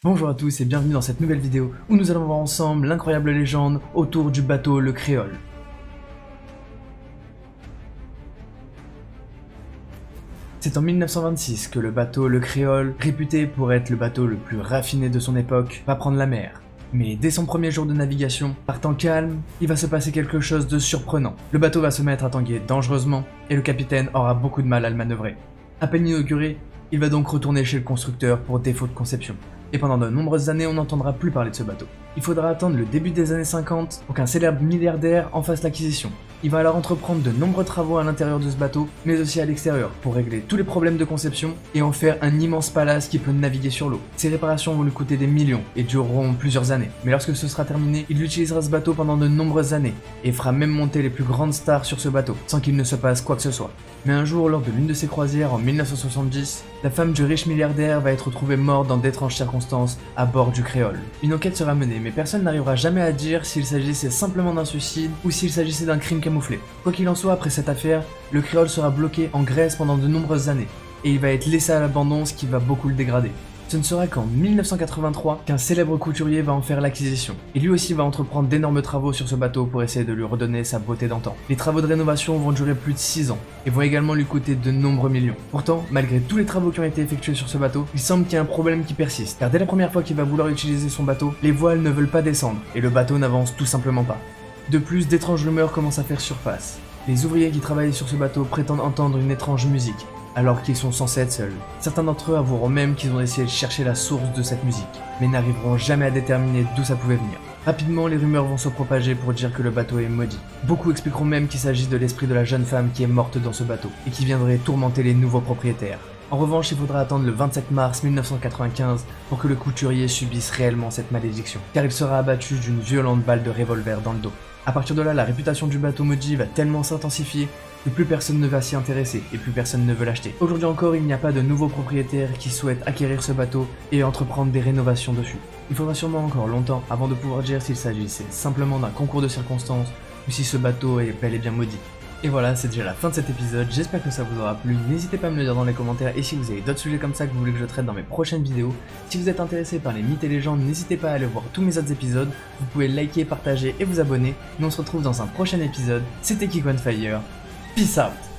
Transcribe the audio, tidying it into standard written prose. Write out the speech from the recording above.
Bonjour à tous et bienvenue dans cette nouvelle vidéo où nous allons voir ensemble l'incroyable légende autour du bateau le Créole. C'est en 1926 que le bateau le Créole, réputé pour être le bateau le plus raffiné de son époque, va prendre la mer. Mais dès son premier jour de navigation, par temps calme, il va se passer quelque chose de surprenant. Le bateau va se mettre à tanguer dangereusement et le capitaine aura beaucoup de mal à le manœuvrer. À peine inauguré, il va donc retourner chez le constructeur pour défaut de conception. Et pendant de nombreuses années, on n'entendra plus parler de ce bateau. Il faudra attendre le début des années 50 pour qu'un célèbre milliardaire en fasse l'acquisition. Il va alors entreprendre de nombreux travaux à l'intérieur de ce bateau, mais aussi à l'extérieur, pour régler tous les problèmes de conception et en faire un immense palace qui peut naviguer sur l'eau. Ces réparations vont lui coûter des millions et dureront plusieurs années. Mais lorsque ce sera terminé, il utilisera ce bateau pendant de nombreuses années et fera même monter les plus grandes stars sur ce bateau, sans qu'il ne se passe quoi que ce soit. Mais un jour, lors de l'une de ses croisières en 1970, la femme du riche milliardaire va être trouvée morte dans d'étranges circonstances à bord du Créole. Une enquête sera menée, mais personne n'arrivera jamais à dire s'il s'agissait simplement d'un suicide ou s'il s'agissait d'un crime camouflé. Quoi qu'il en soit, après cette affaire, le Créole sera bloqué en Grèce pendant de nombreuses années, et il va être laissé à l'abandon, ce qui va beaucoup le dégrader. Ce ne sera qu'en 1983 qu'un célèbre couturier va en faire l'acquisition, et lui aussi va entreprendre d'énormes travaux sur ce bateau pour essayer de lui redonner sa beauté d'antan. Les travaux de rénovation vont durer plus de 6 ans, et vont également lui coûter de nombreux millions. Pourtant, malgré tous les travaux qui ont été effectués sur ce bateau, il semble qu'il y a un problème qui persiste, car dès la première fois qu'il va vouloir utiliser son bateau, les voiles ne veulent pas descendre, et le bateau n'avance tout simplement pas. De plus, d'étranges rumeurs commencent à faire surface. Les ouvriers qui travaillaient sur ce bateau prétendent entendre une étrange musique, alors qu'ils sont censés être seuls. Certains d'entre eux avoueront même qu'ils ont essayé de chercher la source de cette musique, mais n'arriveront jamais à déterminer d'où ça pouvait venir. Rapidement, les rumeurs vont se propager pour dire que le bateau est maudit. Beaucoup expliqueront même qu'il s'agit de l'esprit de la jeune femme qui est morte dans ce bateau, et qui viendrait tourmenter les nouveaux propriétaires. En revanche, il faudra attendre le 27 mars 1995 pour que le couturier subisse réellement cette malédiction, car il sera abattu d'une violente balle de revolver dans le dos. A partir de là, la réputation du bateau maudit va tellement s'intensifier que plus personne ne va s'y intéresser et plus personne ne veut l'acheter. Aujourd'hui encore, il n'y a pas de nouveaux propriétaires qui souhaitent acquérir ce bateau et entreprendre des rénovations dessus. Il faudra sûrement encore longtemps avant de pouvoir dire s'il s'agissait simplement d'un concours de circonstances ou si ce bateau est bel et bien maudit. Et voilà, c'est déjà la fin de cet épisode, j'espère que ça vous aura plu, n'hésitez pas à me le dire dans les commentaires et si vous avez d'autres sujets comme ça que vous voulez que je traite dans mes prochaines vidéos. Si vous êtes intéressé par les mythes et légendes, n'hésitez pas à aller voir tous mes autres épisodes, vous pouvez liker, partager et vous abonner. Nous on se retrouve dans un prochain épisode, c'était Kiko on Fire, peace out.